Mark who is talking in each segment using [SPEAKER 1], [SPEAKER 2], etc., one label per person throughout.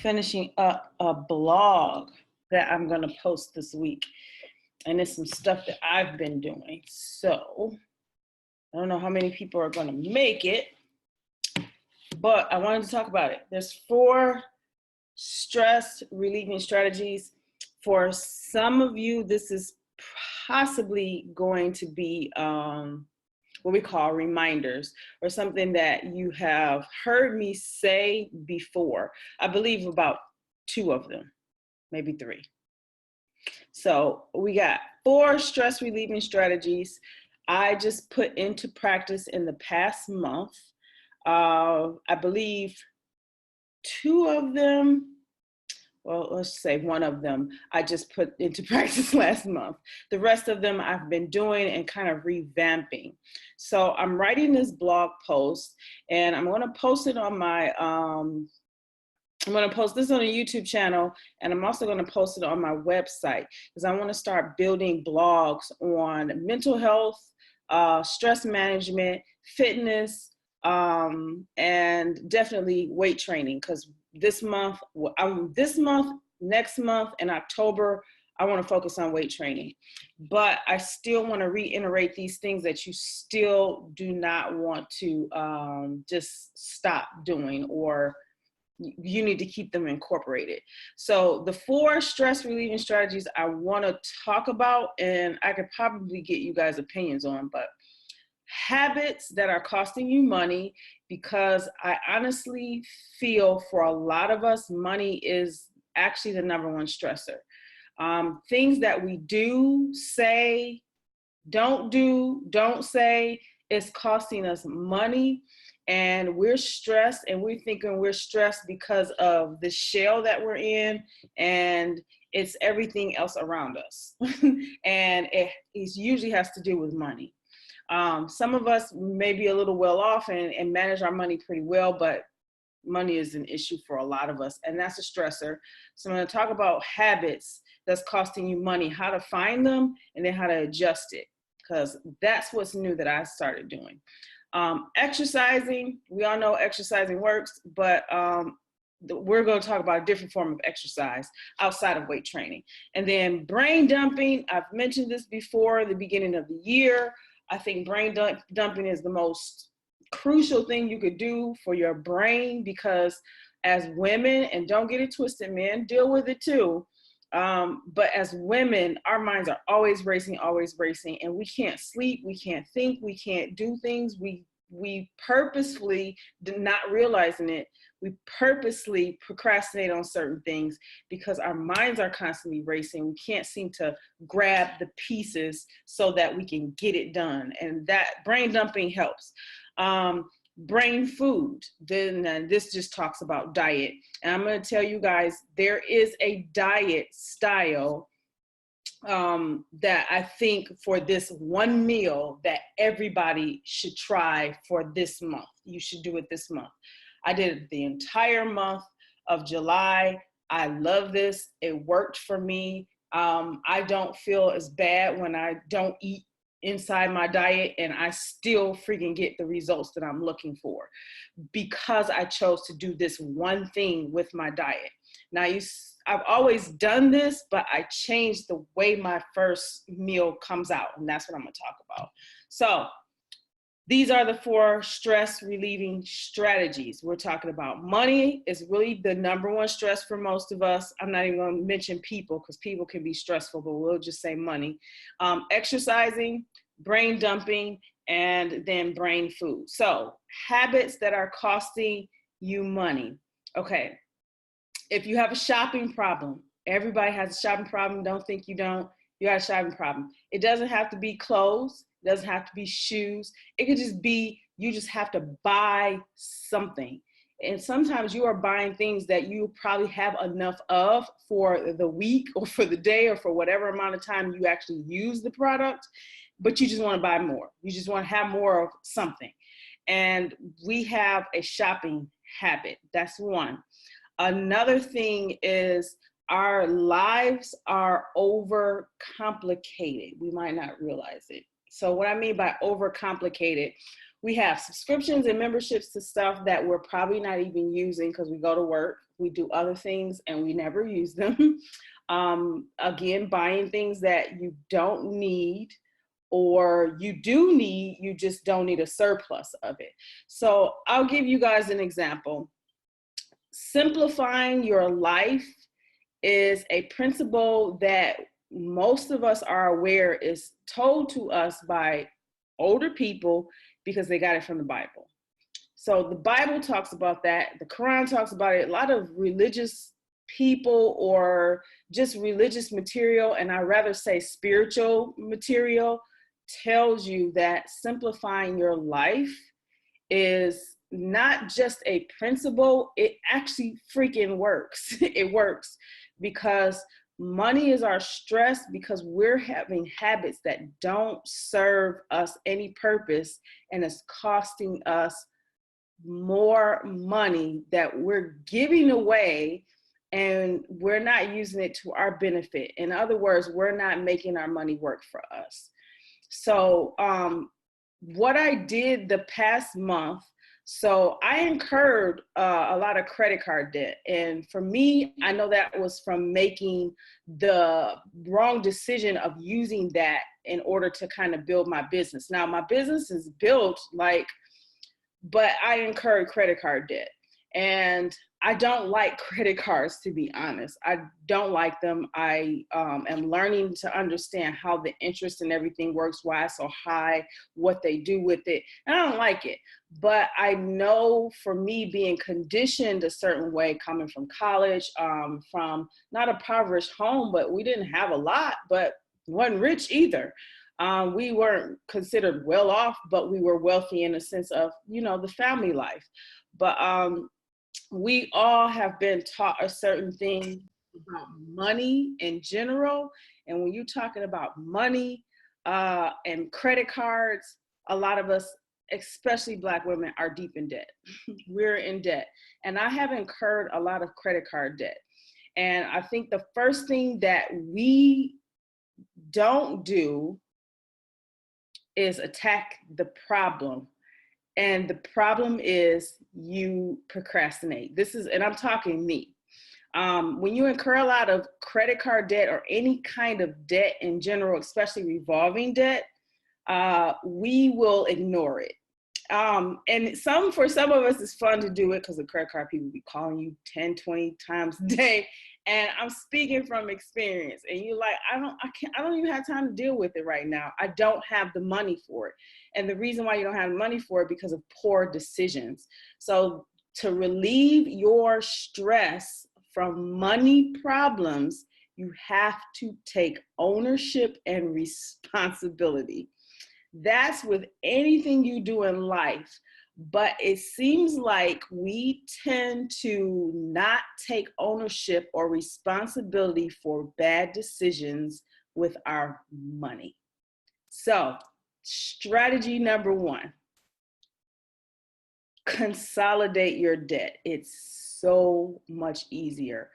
[SPEAKER 1] finishing up a blog that I'm going to post this week. And it's some stuff that I've been doing. So I don't know how many people are going to make it, but I wanted to talk about it. There's 4 stress relieving strategies. For some of you, this is possibly going to be what we call reminders, or something that you have heard me say before. I believe about 2 of them, maybe 3. So we got 4 stress relieving strategies I just put into practice in the past month. I believe 2 of them, well, let's say 1 of them, I just put into practice last month. The rest of them I've been doing and kind of revamping. So I'm writing this blog post, and I'm going to post it on my, I'm going to post this on a YouTube channel, and I'm also going to post it on my website, because I want to start building blogs on mental health, stress management, fitness, and definitely weight training, because this month, next month, in October, I want to focus on weight training. But I still want to reiterate these things that you still do not want to just stop doing, or you need to keep them incorporated. So the 4 stress relieving strategies I want to talk about, and I could probably get you guys' opinions on, but habits that are costing you money, because I honestly feel for a lot of us, money is actually the #1 stressor. Things that we do, say, don't do, don't say, is costing us money. And we're stressed, and we're thinking we're stressed because of the shell that we're in, and it's everything else around us. And it usually has to do with money. Some of us may be a little well off and manage our money pretty well, but money is an issue for a lot of us, and that's a stressor. So I'm going to talk about habits that's costing you money, how to find them, and then how to adjust it, because that's what's new that I started doing. Exercising, we all know exercising works, but we're going to talk about a different form of exercise outside of weight training. And then brain dumping, I've mentioned this before, the beginning of the year. I think brain dumping is the most crucial thing you could do for your brain, because as women, and don't get it twisted, men deal with it too, but as women, our minds are always racing, and we can't sleep, we can't think, we can't do things. We purposefully, not realizing it, we purposely procrastinate on certain things because our minds are constantly racing. We can't seem to grab the pieces so that we can get it done. And that brain dumping helps. Brain food, then this just talks about diet. And I'm going to tell you guys, there is a diet style that I think for this one meal that everybody should try for this month. You should do it this month. I did it the entire month of July. I love this. It worked for me. I don't feel as bad when I don't eat inside my diet, and I still freaking get the results that I'm looking for, because I chose to do this one thing with my diet. Now, I've always done this, but I changed the way my first meal comes out, and that's what I'm going to talk about. So these are the 4 stress relieving strategies. We're talking about money is really the #1 stress for most of us. I'm not even going to mention people, because people can be stressful, but we'll just say money. Exercising, brain dumping, and then brain food. So habits that are costing you money. Okay. If you have a shopping problem, everybody has a shopping problem. Don't think you don't. You got a shopping problem. It doesn't have to be clothes. It doesn't have to be shoes. It could just be, you just have to buy something. And sometimes you are buying things that you probably have enough of for the week or for the day or for whatever amount of time you actually use the product, but you just want to buy more. You just want to have more of something. And we have a shopping habit. That's one. Another thing is our lives are overcomplicated. We might not realize it. So what I mean by overcomplicated, we have subscriptions and memberships to stuff that we're probably not even using because we go to work. We do other things and we never use them. Again, buying things that you don't need, or you do need, you just don't need a surplus of it. So I'll give you guys an example. Simplifying your life is a principle that most of us are aware is told to us by older people because they got it from the Bible. So the Bible talks about that. The Quran talks about it. A lot of religious people, or just religious material, and I rather say spiritual material, tells you that simplifying your life is not just a principle, it actually freaking works. It works because money is our stress, because we're having habits that don't serve us any purpose, and it's costing us more money that we're giving away, and we're not using it to our benefit. In other words, we're not making our money work for us. So what I did the past month, so I incurred a lot of credit card debt. And for me, I know that was from making the wrong decision of using that in order to kind of build my business. Now, my business is built but I incurred credit card debt. And I don't like credit cards, to be honest. I don't like them. I am learning to understand how the interest and everything works, why it's so high, what they do with it. And I don't like it. But I know for me, being conditioned a certain way, coming from college, from not a impoverished home, but we didn't have a lot, but wasn't rich either. We weren't considered well off, but we were wealthy in a sense of, the family life. But we all have been taught a certain thing about money in general. And when you're talking about money and credit cards, a lot of us, especially Black women, are deep in debt. We're in debt. And I have incurred a lot of credit card debt. And I think the first thing that we don't do is attack the problem. And the problem is you procrastinate. And I'm talking me. When you incur a lot of credit card debt or any kind of debt in general, especially revolving debt, we will ignore it. And for some of us, it's fun to do it because the credit card people be calling you 10, 20 times a day. And I'm speaking from experience. And you're like, I don't even have time to deal with it right now. I don't have the money for it. And the reason why you don't have money for it, because of poor decisions. So to relieve your stress from money problems, you have to take ownership and responsibility. That's with anything you do in life. But it seems like we tend to not take ownership or responsibility for bad decisions with our money. So, strategy number 1, consolidate your debt. It's so much easier.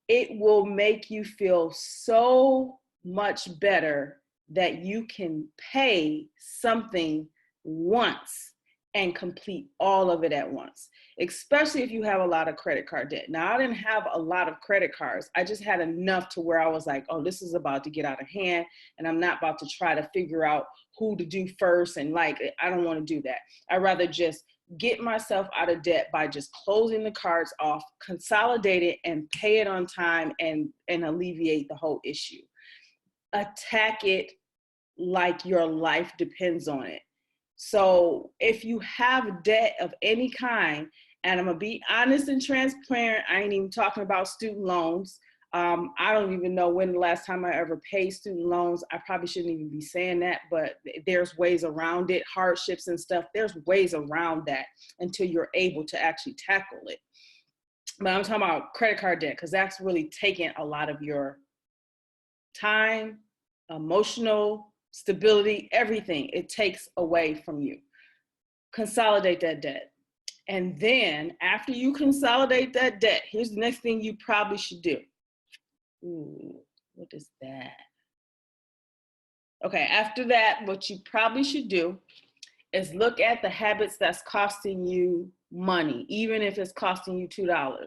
[SPEAKER 1] It will make you feel so much better that you can pay something once and complete all of it at once, especially if you have a lot of credit card debt. Now, I didn't have a lot of credit cards. I just had enough to where I was like, oh, this is about to get out of hand, and I'm not about to try to figure out who to do first. And I don't want to do that. I'd rather just get myself out of debt by just closing the cards off, consolidate it, and pay it on time and alleviate the whole issue. Attack it like your life depends on it. So if you have debt of any kind, and I'm going to be honest and transparent, I ain't even talking about student loans. I don't even know when the last time I ever paid student loans. I probably shouldn't even be saying that, but there's ways around it, hardships and stuff. There's ways around that until you're able to actually tackle it. But I'm talking about credit card debt, because that's really taking a lot of your time, emotional stability, everything it takes away from you. Consolidate that debt. And then after you consolidate that debt, here's the next thing you probably should do. Ooh, what is that? Okay, after that, what you probably should do is look at the habits that's costing you money, even if it's costing you $2.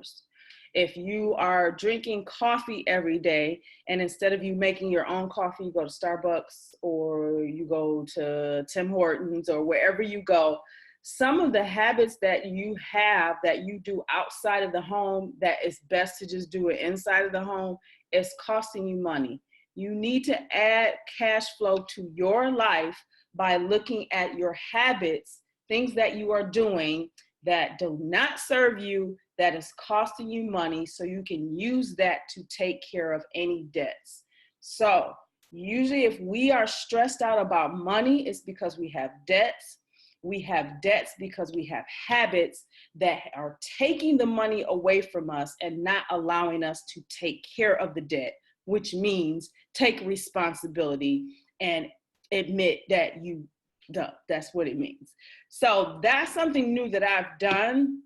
[SPEAKER 1] If you are drinking coffee every day, and instead of you making your own coffee, you go to Starbucks or you go to Tim Hortons or wherever you go, some of the habits that you have that you do outside of the home that is best to just do it inside of the home is costing you money. You need to add cash flow to your life by looking at your habits, things that you are doing that do not serve you, that is costing you money, so you can use that to take care of any debts. So usually if we are stressed out about money, it's because we have debts. We have debts because we have habits that are taking the money away from us and not allowing us to take care of the debt, which means take responsibility and admit that you don't. That's what it means. So that's something new that I've done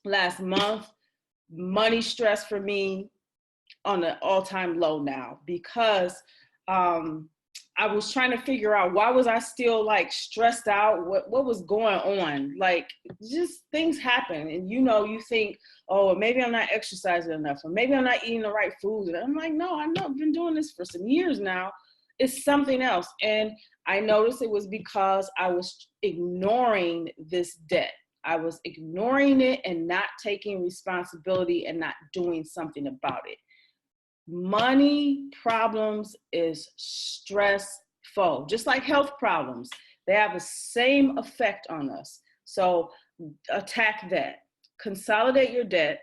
[SPEAKER 1] last month. Money stress for me on an all-time low now, because I was trying to figure out, why was I still like stressed out? What was going on? Like, just things happen. And you think, oh, maybe I'm not exercising enough, or maybe I'm not eating the right food. And I'm like, no, I know I've been doing this for some years now. It's something else. And I noticed it was because I was ignoring this debt. I was ignoring it and not taking responsibility and not doing something about it. Money problems is stressful, just like health problems. They have the same effect on us. So attack that, consolidate your debt,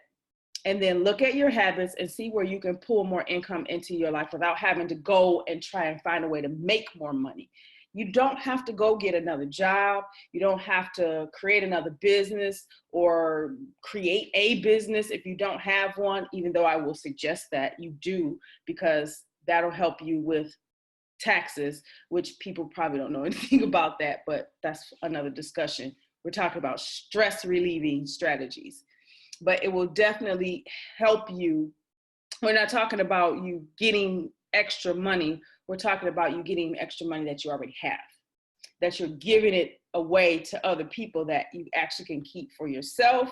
[SPEAKER 1] and then look at your habits and see where you can pull more income into your life without having to go and try and find a way to make more money. You don't have to go get another job. You don't have to create another business or create a business if you don't have one, even though I will suggest that you do, because that'll help you with taxes, which people probably don't know anything about that, but that's another discussion. We're talking about stress relieving strategies, but it will definitely help you. We're not talking about you getting extra money. We're talking about you getting extra money that you already have, that you're giving it away to other people that you actually can keep for yourself,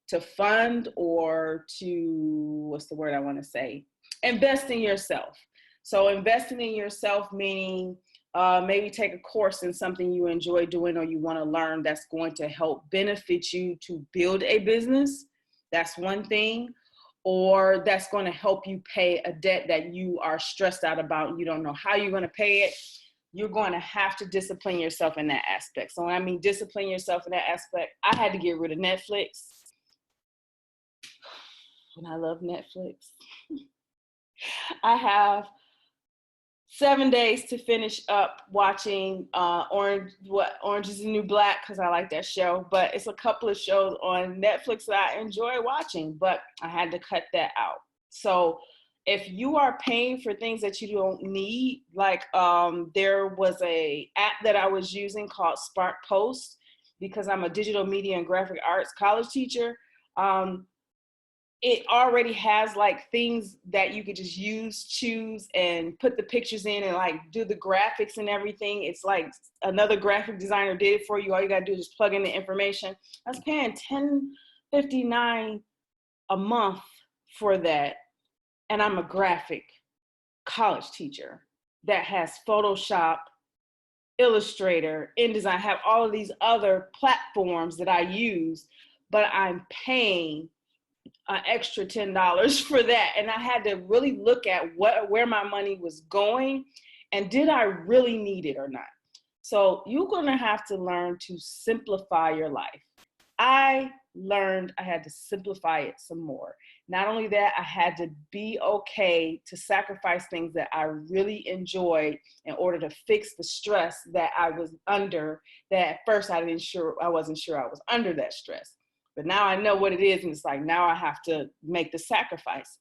[SPEAKER 1] to fund, or to, what's the word I want to say? Invest in yourself. So investing in yourself, meaning maybe take a course in something you enjoy doing or you want to learn that's going to help benefit you to build a business. That's one thing. Or that's going to help you pay a debt that you are stressed out about and you don't know how you're going to pay it. You're going to have to discipline yourself in that aspect. So when I mean discipline yourself in that aspect, I had to get rid of Netflix. And I love Netflix. I have 7 days to finish up watching Orange is the New Black, because I like that show. But it's a couple of shows on Netflix that I enjoy watching, but I had to cut that out. So if you are paying for things that you don't need, like there was a app that I was using called Spark Post, because I'm a digital media and graphic arts college teacher. It already has like things that you could just choose and put the pictures in and like do the graphics and everything. It's like another graphic designer did it for you. All you got to do is just plug in the information. I was paying $10.59 a month for that. And I'm a graphic college teacher that has Photoshop, Illustrator, InDesign, I have all of these other platforms that I use, but I'm paying an extra $10 for that. And I had to really look at where my money was going and did I really need it or not? So you're going to have to learn to simplify your life. I learned I had to simplify it some more. Not only that, I had to be okay to sacrifice things that I really enjoyed in order to fix the stress that I was under, that at first I wasn't sure I was under that stress. But now I know what it is, and it's like, now I have to make the sacrifice.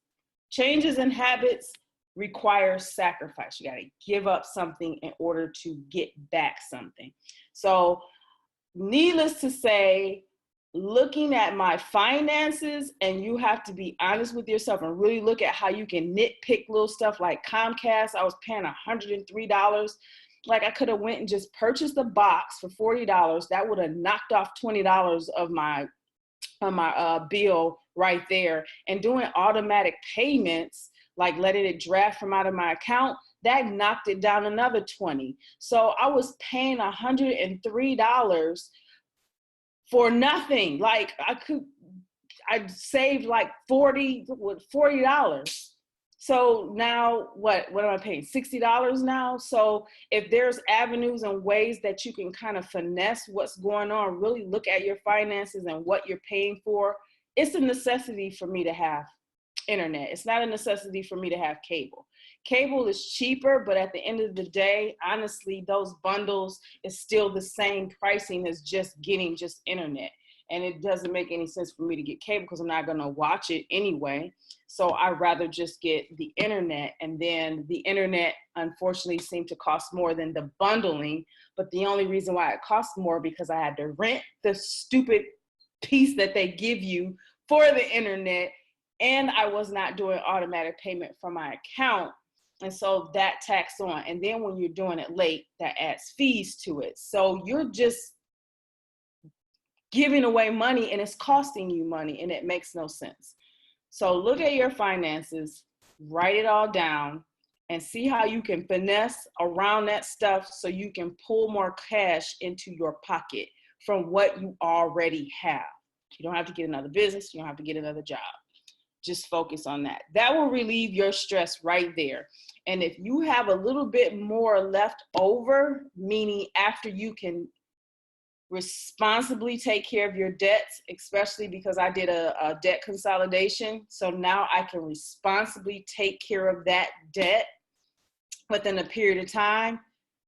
[SPEAKER 1] Changes in habits require sacrifice. You got to give up something in order to get back something. So needless to say, looking at my finances, and you have to be honest with yourself and really look at how you can nitpick little stuff like Comcast. I was paying $103. Like I could have went and just purchased a box for $40. That would have knocked off $20 of my on my bill right there, and doing automatic payments, like letting it draft from out of my account, that knocked it down another 20. So I was paying $103 for nothing. Like I saved like $40. So now what am I paying? $60 now. So if there's avenues and ways that you can kind of finesse what's going on, really look at your finances and what you're paying for. It's a necessity for me to have internet. It's not a necessity for me to have cable. Cable is cheaper, but at the end of the day, honestly, those bundles is still the same pricing as just getting just internet. And it doesn't make any sense for me to get cable because I'm not going to watch it anyway. So I'd rather just get the internet. And then the internet, unfortunately, seemed to cost more than the bundling. But the only reason why it costs more because I had to rent the stupid piece that they give you for the internet. And I was not doing automatic payment from my account. And so that taxed on. And then when you're doing it late, that adds fees to it. So you're just giving away money and it's costing you money, and it makes no sense. So look at your finances, write it all down, and see how you can finesse around that stuff so you can pull more cash into your pocket from what you already have. You don't have to get another business. You don't have to get another job. Just focus on that. That will relieve your stress right there. And if you have a little bit more left over, meaning after you can responsibly take care of your debts, especially because I did a debt consolidation. So now I can responsibly take care of that debt within a period of time.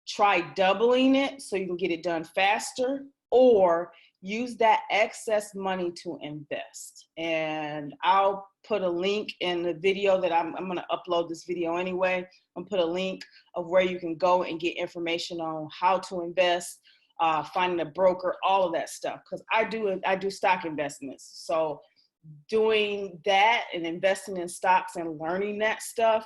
[SPEAKER 1] Try doubling it so you can get it done faster, or use that excess money to invest. And I'll put a link in the video that I'm going to upload this video anyway. I'm put a link of where you can go and get information on how to invest, finding a broker, all of that stuff. Because I do stock investments. So doing that and investing in stocks and learning that stuff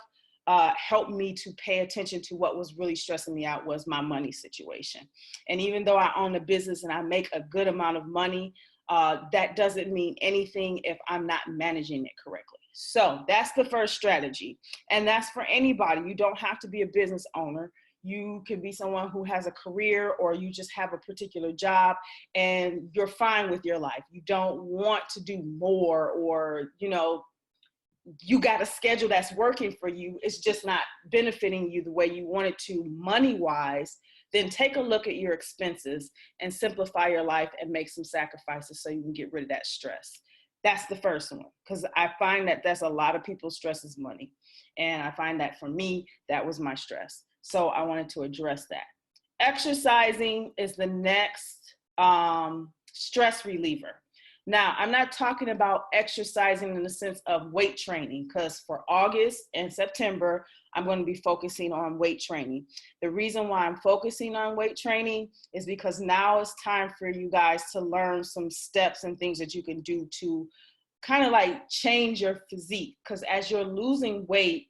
[SPEAKER 1] helped me to pay attention to what was really stressing me out was my money situation. And even though I own a business and I make a good amount of money, that doesn't mean anything if I'm not managing it correctly. So that's the first strategy. And that's for anybody. You don't have to be a business owner. You can be someone who has a career, or you just have a particular job and you're fine with your life. You don't want to do more, or, you got a schedule that's working for you. It's just not benefiting you the way you want it to money-wise. Then take a look at your expenses and simplify your life and make some sacrifices so you can get rid of that stress. That's the first one, because I find that that's a lot of people's stress is money. And I find that for me, that was my stress. So I wanted to address that. Exercising is the next stress reliever. Now, I'm not talking about exercising in the sense of weight training, because for August and September, I'm going to be focusing on weight training. The reason why I'm focusing on weight training is because now it's time for you guys to learn some steps and things that you can do to kind of like change your physique. Because as you're losing weight,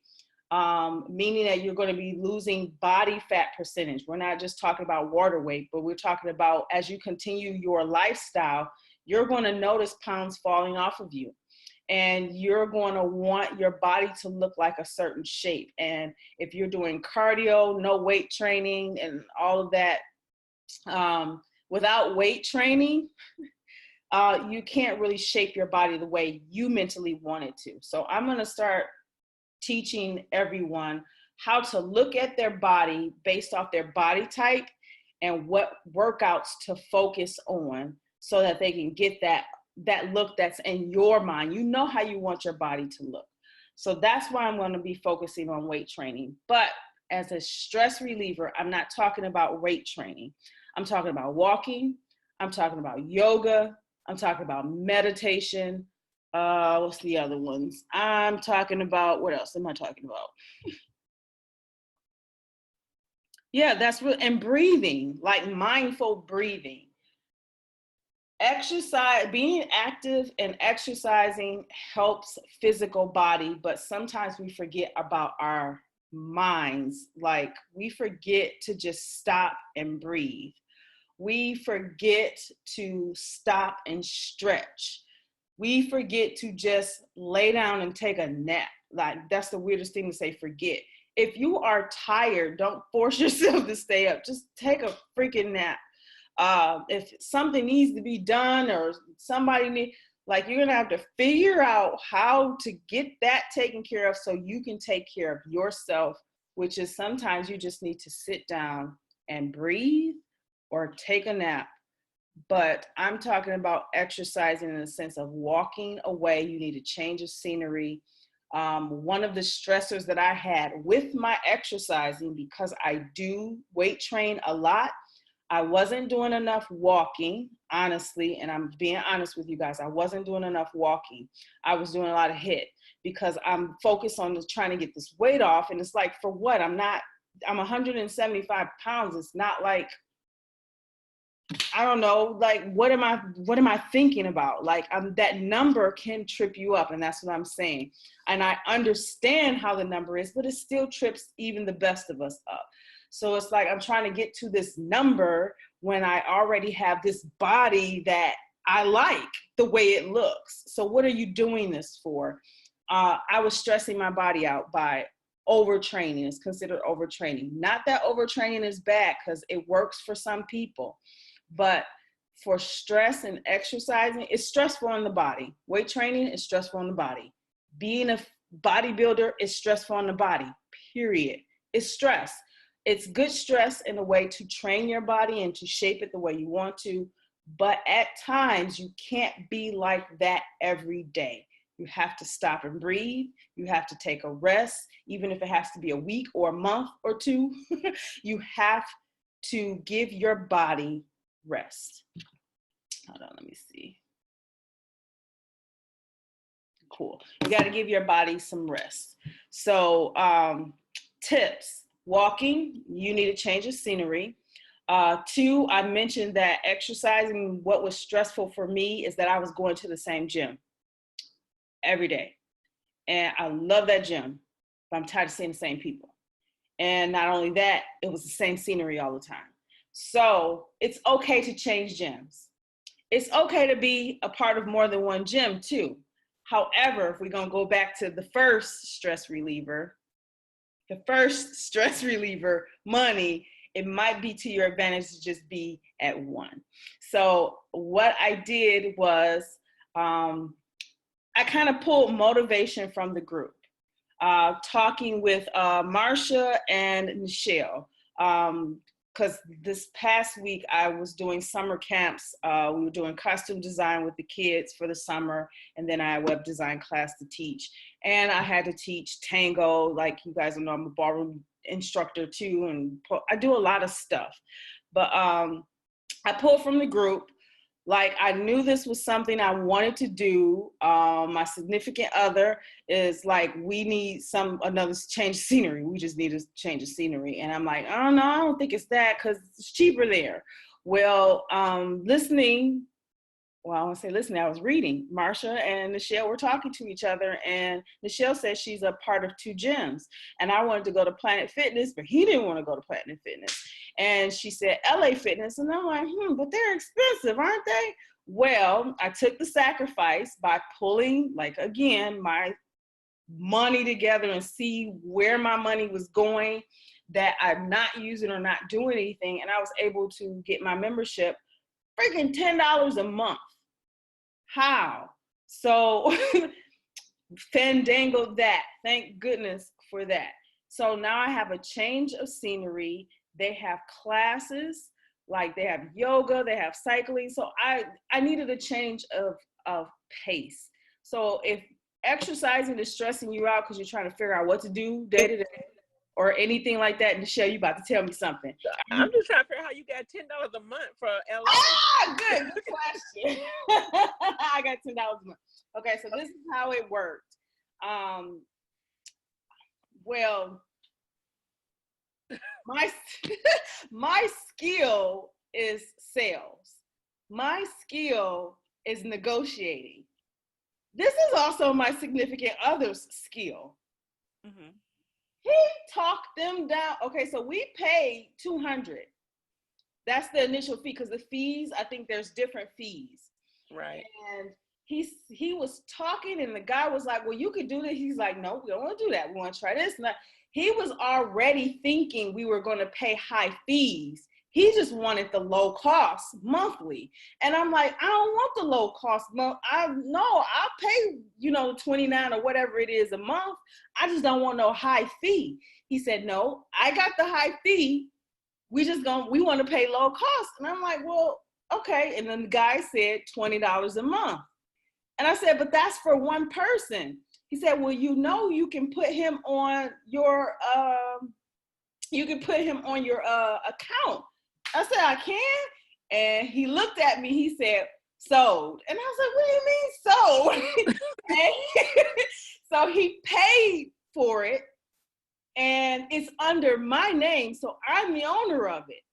[SPEAKER 1] meaning that you're going to be losing body fat percentage. We're not just talking about water weight, but we're talking about as you continue your lifestyle, you're going to notice pounds falling off of you, and you're going to want your body to look like a certain shape. And if you're doing cardio, no weight training and all of that, without weight training, you can't really shape your body the way you mentally want it to. So I'm going to start teaching everyone how to look at their body based off their body type and what workouts to focus on, so that they can get that look that's in your mind. You know how you want your body to look. So that's why I'm going to be focusing on weight training. But as a stress reliever, I'm not talking about weight training. I'm talking about walking. I'm talking about yoga. I'm talking about meditation. What's the other ones? I'm talking about, what else am I talking about? Yeah, that's real. And breathing, like mindful breathing. Exercise, being active and exercising helps physical body, but sometimes we forget about our minds. Like we forget to just stop and breathe. We forget to stop and stretch. We forget to just lay down and take a nap. Like, that's the weirdest thing to say, forget. If you are tired, don't force yourself to stay up. Just take a freaking nap. If something needs to be done or somebody need, like, you're gonna have to figure out how to get that taken care of so you can take care of yourself, which is sometimes you just need to sit down and breathe or take a nap. But I'm talking about exercising in the sense of walking away. You need a change of scenery. One of the stressors that I had with my exercising, because I do weight train a lot, I wasn't doing enough walking, honestly, and I'm being honest with you guys. I wasn't doing enough walking. I was doing a lot of HIIT because I'm focused on trying to get this weight off. And it's like, for what? I'm 175 pounds. It's not like, I don't know, like, what am I thinking about? Like, that number can trip you up, and that's what I'm saying. And I understand how the number is, but it still trips even the best of us up. So it's like, I'm trying to get to this number when I already have this body that I like the way it looks. So what are you doing this for? I was stressing my body out by overtraining. It's considered overtraining. Not that overtraining is bad, because it works for some people. But for stress and exercising, it's stressful on the body. Weight training is stressful on the body. Being a bodybuilder is stressful on the body, period. It's stress. It's good stress in a way to train your body and to shape it the way you want to. But at times, you can't be like that every day. You have to stop and breathe. You have to take a rest, even if it has to be a week or a month or two. You have to give your body rest. Hold on, let me see. Cool. You got to give your body some rest. So tips. Walking, you need a change of scenery. 2, I mentioned that exercising, what was stressful for me is that I was going to the same gym every day. And I love that gym, but I'm tired of seeing the same people. And not only that, it was the same scenery all the time. So it's okay to change gyms. It's okay to be a part of more than one gym too. However, if we're going to go back to the first stress reliever, money, it might be to your advantage to just be at one. So what I did was I kind of pulled motivation from the group, talking with Marsha and Michelle, because this past week I was doing summer camps. We were doing costume design with the kids for the summer, and then I had a web design class to teach. And I had to teach tango, like you guys know, I'm a ballroom instructor too, and I do a lot of stuff. But I pulled from the group. Like, I knew this was something I wanted to do. My significant other is like, we need another change of scenery. We just need a change of scenery. And I'm like, oh no, I don't think it's that, because it's cheaper there. Well, I was reading. Marsha and Michelle were talking to each other, and Michelle said she's a part of 2 gyms. And I wanted to go to Planet Fitness, but he didn't want to go to Planet Fitness. And she said LA Fitness, and I'm like, but they're expensive, aren't they? Well, I took the sacrifice by pulling, like, again, my money together and see where my money was going, that I'm not using or not doing anything. And I was able to get my membership freaking $10 a month. How? So fandangled that. Thank goodness for that. So now I have a change of scenery. They have classes, like they have yoga, they have cycling. So I needed a change of pace. So if exercising is stressing you out because you're trying to figure out what to do day to day or anything like that, Michelle, you about to tell me something.
[SPEAKER 2] I'm just trying to figure out how you got $10 a month for LA.
[SPEAKER 1] Ah, good question. I got $10 a month. Okay, so this is how it worked. Well, my skill is sales. My skill is negotiating. This is also my significant other's skill. Mm-hmm. He talked them down. Okay, so we paid $200. That's the initial fee, because the fees, I think there's different fees.
[SPEAKER 2] Right.
[SPEAKER 1] And he was talking and the guy was like, well, you could do this. He's like, no, we don't want to do that. We want to try this. And he was already thinking we were going to pay high fees. He just wanted the low cost monthly. And I'm like, I don't want the low cost month. I'll pay, $29 or whatever it is a month. I just don't want no high fee. He said, no, I got the high fee. We want to pay low cost. And I'm like, well, okay. And then the guy said $20 a month. And I said, but that's for one person. He said, well, you can put him on your, account. I said, I can? And he looked at me, he said, sold. And I was like, what do you mean sold? So he paid for it and it's under my name. So I'm the owner of it.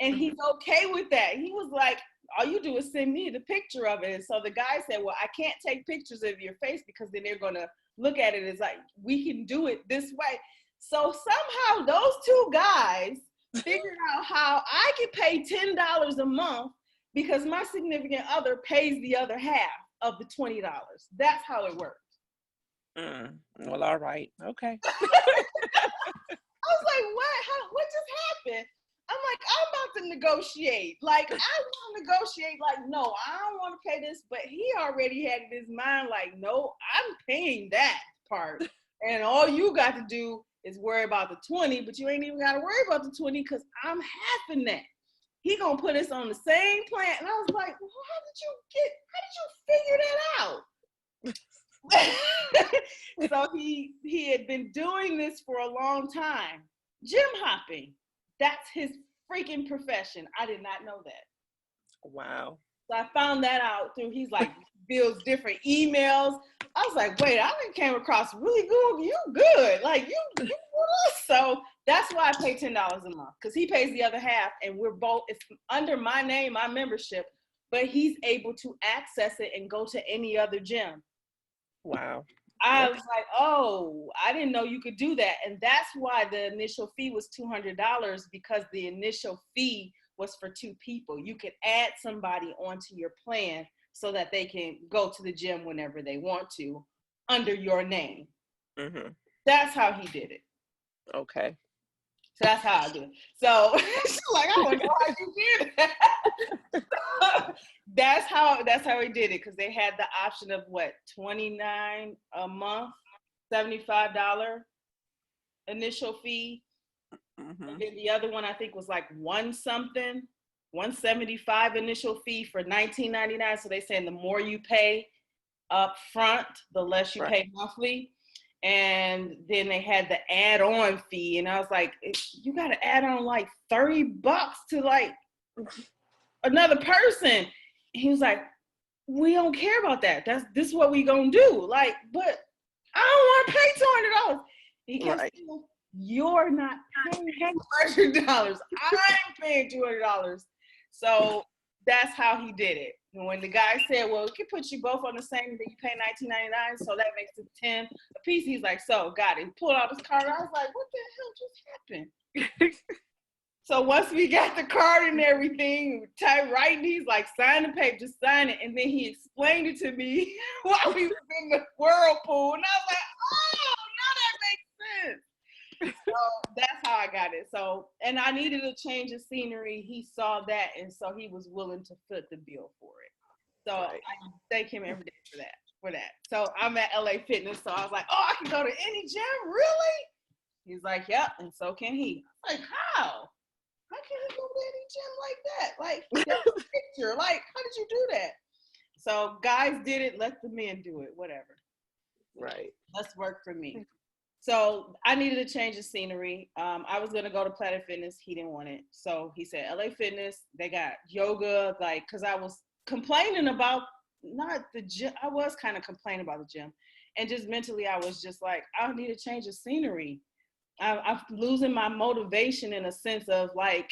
[SPEAKER 1] And he's okay with that. He was like, all you do is send me the picture of it. And so the guy said, well, I can't take pictures of your face because then they're going to look at it as like, we can do it this way. So somehow those two guys figured out how I could pay $10 a month because my significant other pays the other half of the $20. That's how it works.
[SPEAKER 2] Well, all right. Okay.
[SPEAKER 1] I was like, what just happened? I'm like, I'm about to negotiate. Like, I want to negotiate. Like, no, I don't want to pay this. But he already had in his mind, like, no, I'm paying that part. And all you got to do is worry about the 20, but you ain't even got to worry about the 20 because I'm halving that. He going to put us on the same plan. And I was like, well, how did you figure that out? So he had been doing this for a long time. Gym hopping. That's his freaking profession. I did not know that.
[SPEAKER 2] Wow.
[SPEAKER 1] So I found that out through, he's like, builds different emails. I was like, wait, I came across really good. You good. Like, you good. So that's why I pay $10 a month because he pays the other half and it's under my name, my membership, but he's able to access it and go to any other gym.
[SPEAKER 2] Wow.
[SPEAKER 1] I was like, oh, I didn't know you could do that. And that's why the initial fee was $200 because the initial fee was for two people. You could add somebody onto your plan so that they can go to the gym whenever they want to under your name. Mm-hmm. That's how he did it.
[SPEAKER 2] Okay.
[SPEAKER 1] So that's how I do it. So she's like, I want to know how you did that. That's how he did it because they had the option of what, $29 a month, $75 initial fee. Mm-hmm. And then the other one I think was like $175 initial fee for $19.99. So they saying the more you pay up front, the less you pay monthly. And then they had the add-on fee. And I was like, you got to add on like $30 to like another person. And he was like, we don't care about that. This is what we going to do. Like, but I don't want to pay $200. He kept saying, you're not paying $200. I'm paying $200. So that's how he did it. And when the guy said, well, we can put you both on the same, then you pay $19.99, so that makes it $10 a piece. He's like, so got it. He pulled out his card. I was like, what the hell just happened? So once we got the card and everything, writing, he's like, sign the paper, just sign it. And then he explained it to me while we was in the whirlpool. And I was like, oh, now that makes sense. So that's how I got it. So, and I needed a change of scenery. He saw that, and so he was willing to foot the bill for it. So I thank him every day for that. So I'm at LA Fitness, so I was like, oh, I can go to any gym, really? He's like, yep, and so can he. I'm like, how? How can he go to any gym like that? Like, there's a picture. Like, how did you do that? So guys did it. Let the men do it. Whatever.
[SPEAKER 2] Right.
[SPEAKER 1] Let's work for me. So I needed a change of scenery. I was going to go to Planet Fitness. He didn't want it. So he said, LA Fitness, they got yoga, like, because I was complaining about not the gym. I was kind of complaining about the gym. And just mentally, I was just like, I need a change of scenery. I'm losing my motivation in a sense of like,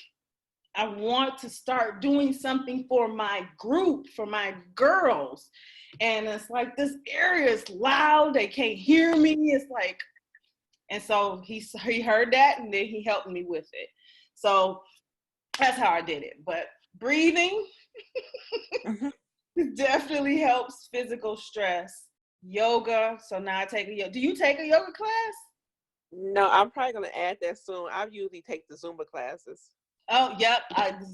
[SPEAKER 1] I want to start doing something for my group, for my girls. And it's like, this area is loud. They can't hear me. It's like, and so he heard that, and then he helped me with it. So that's how I did it. But breathing is definitely helps physical stress. Yoga. So now I take a yoga. Do you take a yoga class?
[SPEAKER 2] No, I'm probably gonna add that soon. I usually take the Zumba classes.
[SPEAKER 1] Oh, yep.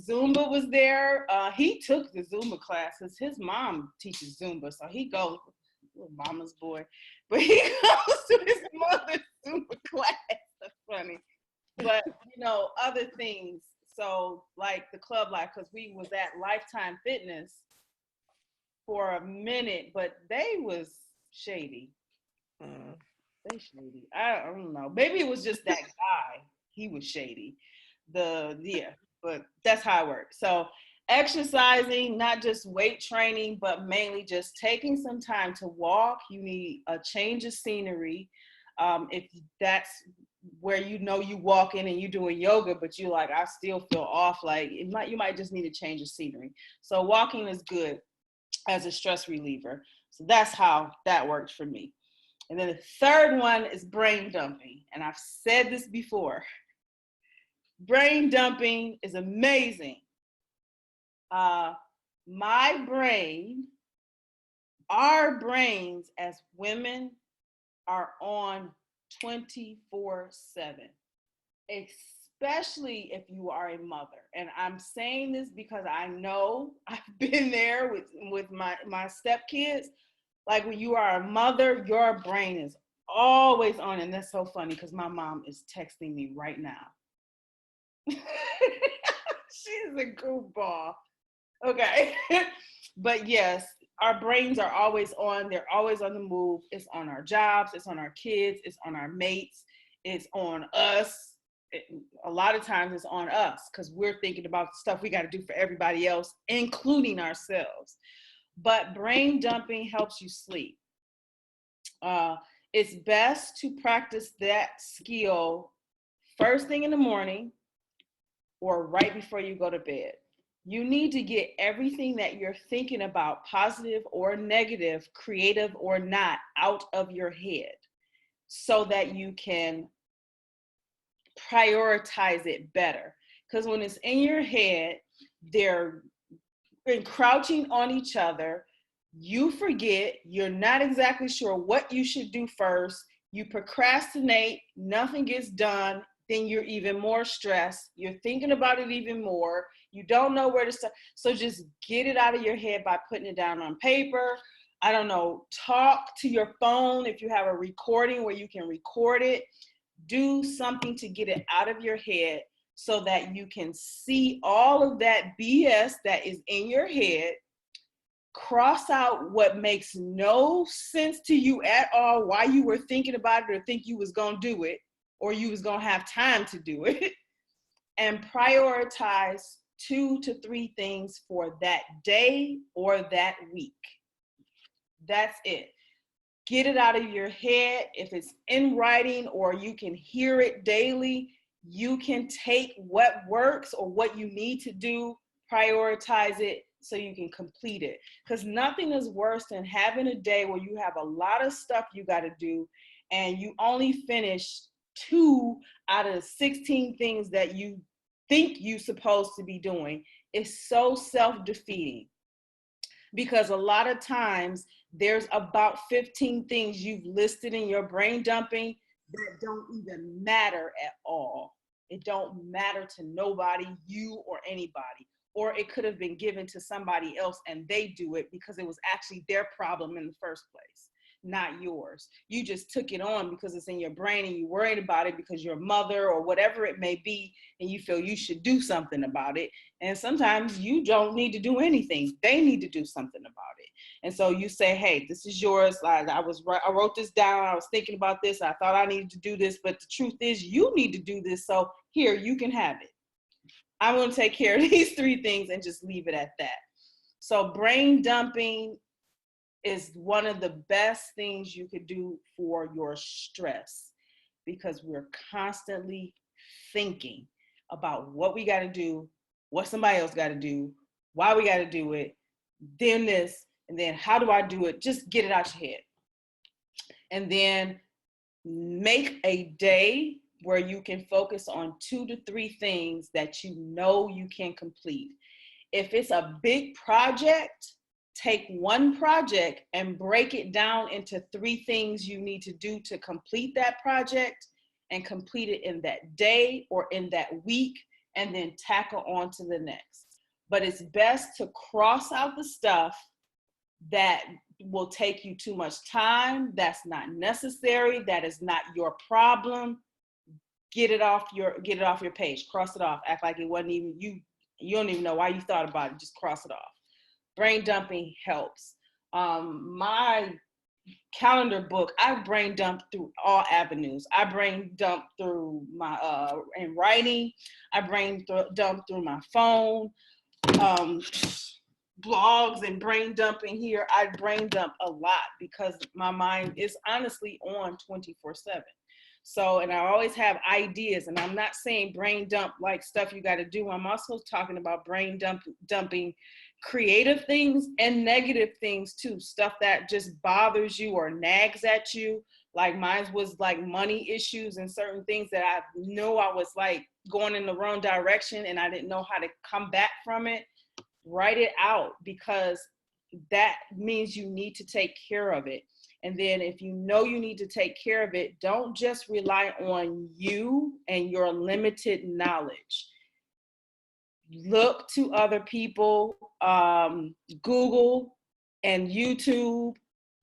[SPEAKER 1] Zumba was there. He took the Zumba classes. His mom teaches Zumba, so he goes, little mama's boy, but he goes to his mother's Zumba class. That's funny. But, other things. So, like the club life, because we was at Lifetime Fitness for a minute, but they was shady.
[SPEAKER 2] Mm.
[SPEAKER 1] They shady. I don't know. Maybe it was just that guy. He was shady. But that's how it works. So exercising, not just weight training, but mainly just taking some time to walk. You need a change of scenery. If that's where you walk in and you're doing yoga, but you like, I still feel off. Like you might just need a change of scenery. So walking is good as a stress reliever. So that's how that worked for me. And then the third one is brain dumping. And I've said this before. Brain dumping is amazing. My brain, our brains as women are on 24/7, especially if you are a mother. And I'm saying this because I know I've been there with my stepkids. Like when you are a mother, your brain is always on. And that's so funny because my mom is texting me right now. She's a goofball. Okay. But yes, our brains are always on. They're always on the move. It's on our jobs. It's on our kids. It's on our mates. It's on us. A lot of times it's on us because we're thinking about stuff we got to do for everybody else, including ourselves. But brain dumping helps you sleep. It's best to practice that skill first thing in the morning or right before you go to bed. You need to get everything that you're thinking about, positive or negative, creative or not, out of your head so that you can prioritize it better. Because when it's in your head, they're encroaching on each other. You forget, you're not exactly sure what you should do first. You procrastinate, nothing gets done. Then you're even more stressed. You're thinking about it even more. You don't know where to start. So just get it out of your head by putting it down on paper. I don't know, talk to your phone if you have a recording where you can record it. Do something to get it out of your head so that you can see all of that BS that is in your head. Cross out what makes no sense to you at all, why you were thinking about it or think you was going to do it, or you was going to have time to do it, and prioritize 2 to 3 things for that day or that week. That's it. Get it out of your head. If it's in writing or you can hear it daily, you can take what works or what you need to do, prioritize it so you can complete it. Because nothing is worse than having a day where you have a lot of stuff you got to do and you only finish 2 out of 16 things that you think you're supposed to be doing. It's so self-defeating because a lot of times there's about 15 things you've listed in your brain dumping that don't even matter at all. It don't matter to nobody, you or anybody. Or it could have been given to somebody else and they do it because it was actually their problem in the first place, not yours. You just took it on because it's in your brain and you're worried about it because you're a mother or whatever it may be, and you feel you should do something about it. And sometimes you don't need to do anything. They need to do something about it. And so you say, hey, this is yours. I wrote this down. I was thinking about this. I thought I needed to do this, but the truth is you need to do this. So here, you can have it. I'm going to take care of these 3 things and just leave it at that. So brain dumping is one of the best things you could do for your stress because we're constantly thinking about what we got to do, what somebody else got to do, why we got to do it, then this, and then how do I do it? Just get it out your head. And then make a day where you can focus on 2 to 3 things that you know you can complete. If it's a big project, take one project and break it down into 3 things you need to do to complete that project, and complete it in that day or in that week, and then tackle on to the next. But it's best to cross out the stuff that will take you too much time, that's not necessary, that is not your problem. Get it off your page, cross it off, act like it wasn't even you. You don't even know why you thought about it, just cross it off. Brain dumping helps. My calendar book, I brain dump through all avenues. I brain dump through my in writing, I brain dump through my phone, blogs and brain dumping here. I brain dump a lot because my mind is honestly on 24/7. So, and I always have ideas, and I'm not saying brain dump like stuff you got to do. I'm also talking about brain dumping creative things and negative things too, stuff that just bothers you or nags at you. Like mine was like money issues and certain things that I know I was like going in the wrong direction and I didn't know how to come back from it. Write it out, because that means you need to take care of it. And then if you know you need to take care of it, don't just rely on you and your limited knowledge. Look to other people, Google and YouTube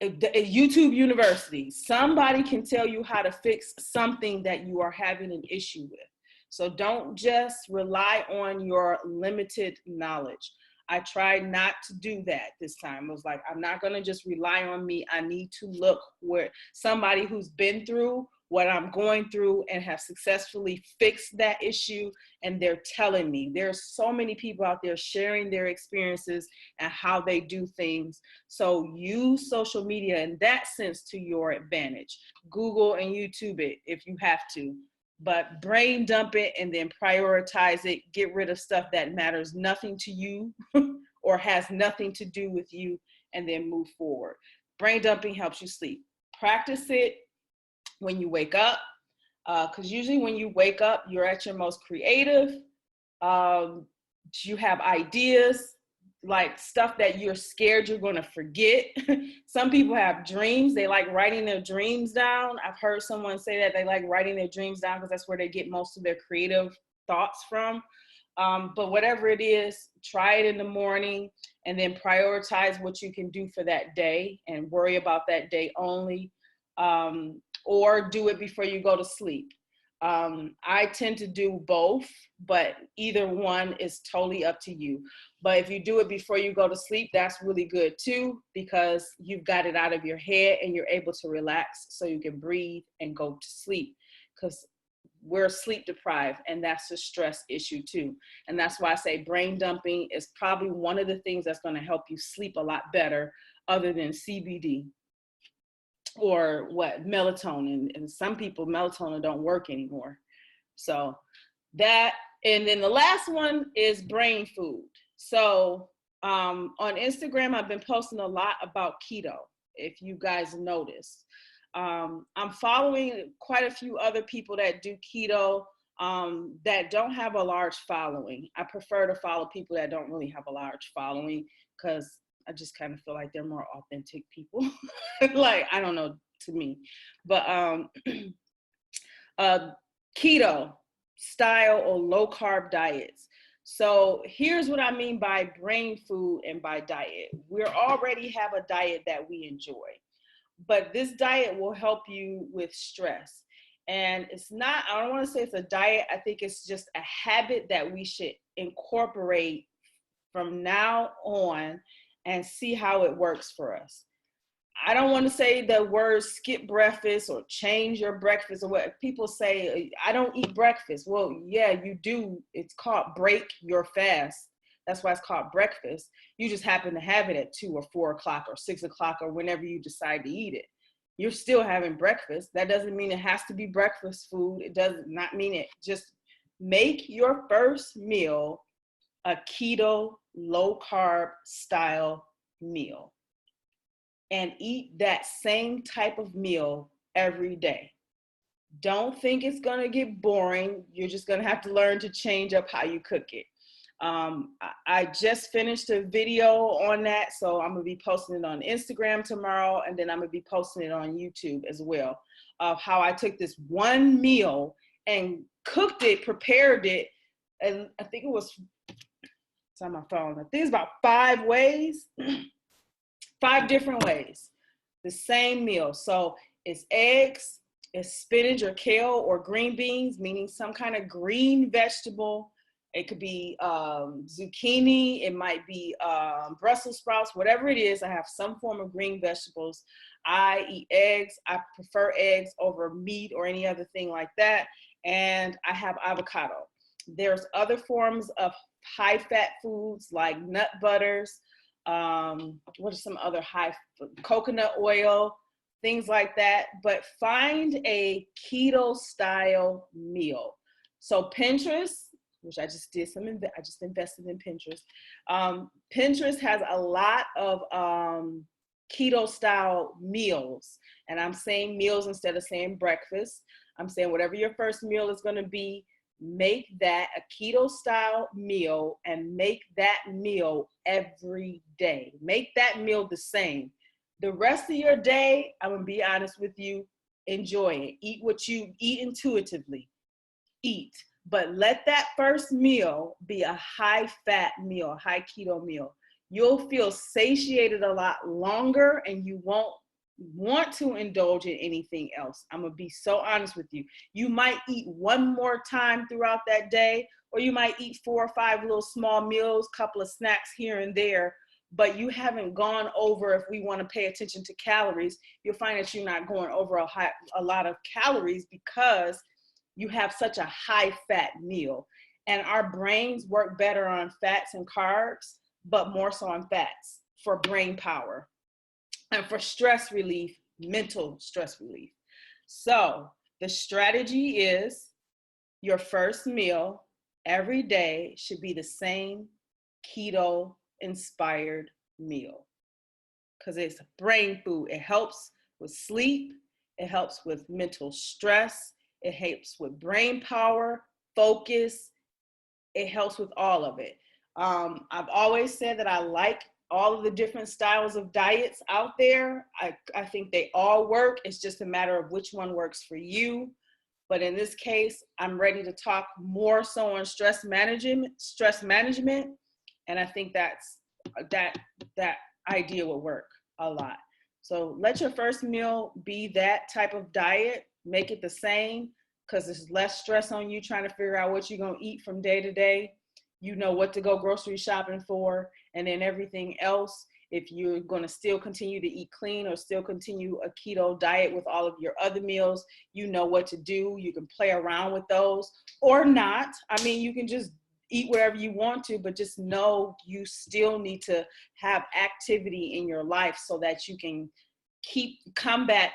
[SPEAKER 1] University. Somebody can tell you how to fix something that you are having an issue with. So don't just rely on your limited knowledge. I tried not to do that this time. I was like, I'm not going to just rely on me. I need to look where somebody who's been through what I'm going through and have successfully fixed that issue, and they're telling me. There's so many people out there sharing their experiences and how they do things. So use social media in that sense to your advantage. Google and YouTube it if you have to, but brain dump it and then prioritize it. Get rid of stuff that matters nothing to you or has nothing to do with you, and then move forward. Brain dumping helps you sleep. Practice it when you wake up, because usually when you wake up, you're at your most creative. You have ideas, like stuff that you're scared you're going to forget. Some people have dreams. They like writing their dreams down. I've heard someone say that they like writing their dreams down because that's where they get most of their creative thoughts from. But whatever it is, try it in the morning and then prioritize what you can do for that day and worry about that day only. Or do it before you go to sleep. I tend to do both, but either one is totally up to you. But if you do it before you go to sleep, that's really good too, because you've got it out of your head and you're able to relax so you can breathe and go to sleep, because we're sleep deprived, and that's a stress issue too. And that's why I say brain dumping is probably one of the things that's going to help you sleep a lot better, other than CBD. Or what, melatonin. And some people, melatonin don't work anymore. So that, and then the last one is brain food. So on Instagram, I've been posting a lot about keto, if you guys noticed. I'm following quite a few other people that do keto that don't have a large following. I prefer to follow people that don't really have a large following, because I just kind of feel like they're more authentic people. Like, I don't know, to me. But keto style or low carb diets. So here's what I mean by brain food and by diet. We already have a diet that we enjoy, but this diet will help you with stress. And it's not, I don't want to say it's a diet. I think it's just a habit that we should incorporate from now on and see how it works for us. I don't want to say the word skip breakfast or change your breakfast, or what people say, I don't eat breakfast. Well, yeah, you do. It's called break your fast. That's why it's called breakfast. You just happen to have it at 2 or 4 o'clock or 6 o'clock or whenever you decide to eat it. You're still having breakfast. That doesn't mean it has to be breakfast food. It does not mean it. Just make your first meal a keto, low carb style meal, and eat that same type of meal every day. Don't think it's going to get boring. You're just going to have to learn to change up how you cook it. I just finished a video on that, so I'm gonna be posting it on Instagram tomorrow, and then I'm gonna be posting it on YouTube as well, of how I took this one meal and cooked it, prepared it, and I think it was, it's on my phone, I think it's about 5 ways, 5 different ways, the same meal. So it's eggs, it's spinach or kale or green beans, meaning some kind of green vegetable. It could be zucchini, it might be Brussels sprouts, whatever it is. I have some form of green vegetables. I eat eggs. I prefer eggs over meat or any other thing like that. And I have avocado. There's other forms of high fat foods like nut butters. What are some other coconut oil, things like that. But find a keto style meal. So Pinterest, which I just did I just invested in Pinterest. Pinterest has a lot of keto style meals. And I'm saying meals instead of saying breakfast. I'm saying whatever your first meal is going to be, make that a keto style meal and make that meal every day. Make that meal the same. The rest of your day, I'm going to be honest with you, enjoy it. Eat what you eat intuitively. Eat. But let that first meal be a high fat meal, a high keto meal. You'll feel satiated a lot longer and you won't want to indulge in anything else. I'm going to be so honest with you. You might eat one more time throughout that day, or you might eat 4 or 5 little small meals, couple of snacks here and there, but you haven't gone over, if we want to pay attention to calories, you'll find that you're not going over a lot of calories because you have such a high fat meal. And our brains work better on fats and carbs, but more so on fats for brain power and for stress relief, mental stress relief. So the strategy is your first meal every day should be the same keto inspired meal because it's brain food. It helps with sleep. It helps with mental stress. It helps with brain power, focus. It helps with all of it. I've always said that I like all of the different styles of diets out there. I think they all work. It's just a matter of which one works for you. But in this case, I'm ready to talk more so on stress management. And I think that idea will work a lot. So let your first meal be that type of diet. Make it the same because there's less stress on you trying to figure out what you're going to eat from day to day. You know what to go grocery shopping for. And then everything else, if you're going to still continue to eat clean or still continue a keto diet with all of your other meals, you know what to do. You can play around with those or not. I mean, you can just eat wherever you want to, but just know you still need to have activity in your life so that you can combat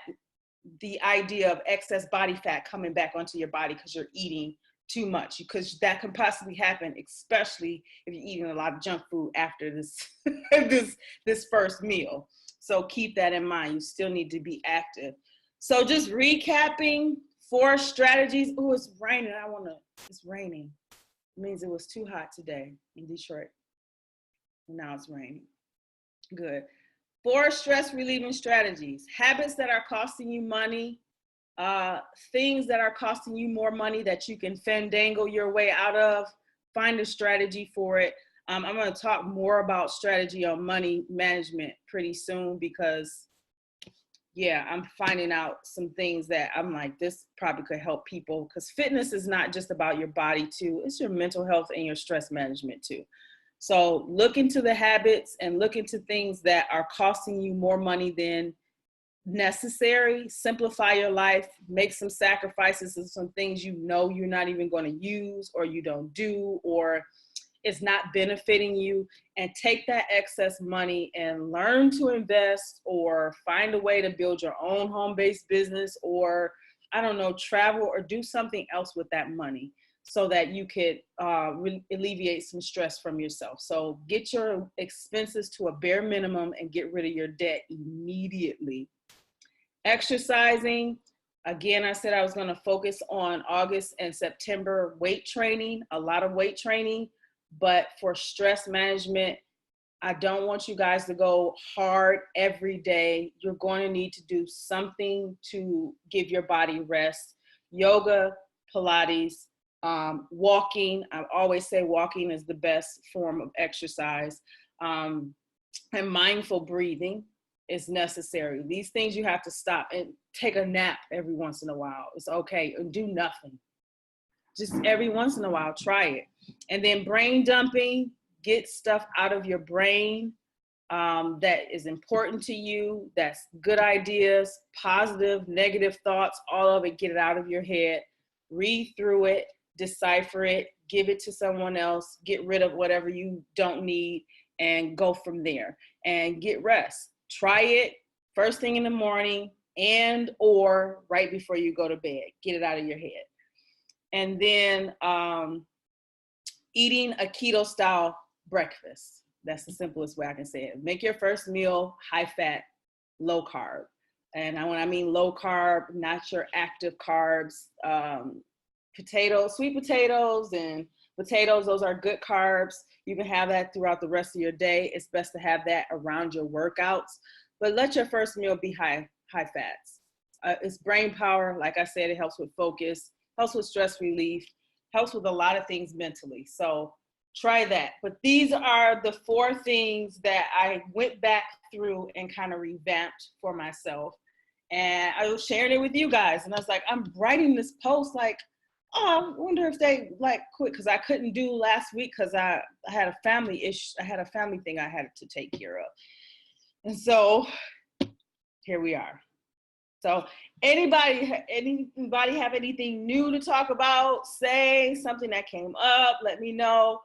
[SPEAKER 1] the idea of excess body fat coming back onto your body because you're eating too much, because that can possibly happen, especially if you're eating a lot of junk food after this this first meal. So keep that in mind. You still need to be active. So just recapping 4 strategies. Oh, it's raining. It's raining. It means it was too hot today in Detroit. Now it's raining. Good. 4 stress relieving strategies. Habits that are costing you money. Things that are costing you more money that you can fandangle your way out of. Find a strategy for it. I'm going to talk more about strategy on money management pretty soon because, yeah, I'm finding out some things that I'm like, this probably could help people because fitness is not just about your body too. It's your mental health and your stress management too. So look into the habits and look into things that are costing you more money than necessary. Simplify your life, make some sacrifices and some things you know you're not even going to use or you don't do or it's not benefiting you, and take that excess money and learn to invest or find a way to build your own home-based business or, I don't know, travel or do something else with that money so that you could alleviate some stress from yourself. So get your expenses to a bare minimum and get rid of your debt immediately. Exercising. Again, I said I was going to focus on August and September weight training, a lot of weight training. But for stress management, I don't want you guys to go hard every day. You're going to need to do something to give your body rest. Yoga, Pilates, walking. I always say walking is the best form of exercise. And mindful breathing is necessary. These things you have to stop and take a nap every once in a while. It's okay. And do nothing. Just every once in a while, try it. And then brain dumping, get stuff out of your brain that is important to you, that's good ideas, positive, negative thoughts, all of it, get it out of your head, read through it, decipher it, give it to someone else, get rid of whatever you don't need, and go from there. And get rest. Try it first thing in the morning and or right before you go to bed. Get it out of your head. And then eating a keto style breakfast. That's the simplest way I can say it. Make your first meal high fat, low carb. And when I mean low carb, not your active carbs. Potatoes, sweet potatoes and potatoes, those are good carbs. You can have that throughout the rest of your day. It's best to have that around your workouts. But let your first meal be high fats. It's brain power. Like I said, it helps with focus, helps with stress relief, helps with a lot of things mentally. So try that. But these are the 4 things that I went back through and kind of revamped for myself. And I was sharing it with you guys. And I was like, I'm writing this post like, oh, I wonder if they like quit, because I couldn't do last week because I had a family issue. I had a family thing I had to take care of. And so here we are. So anybody have anything new to talk about? Say something that came up, let me know.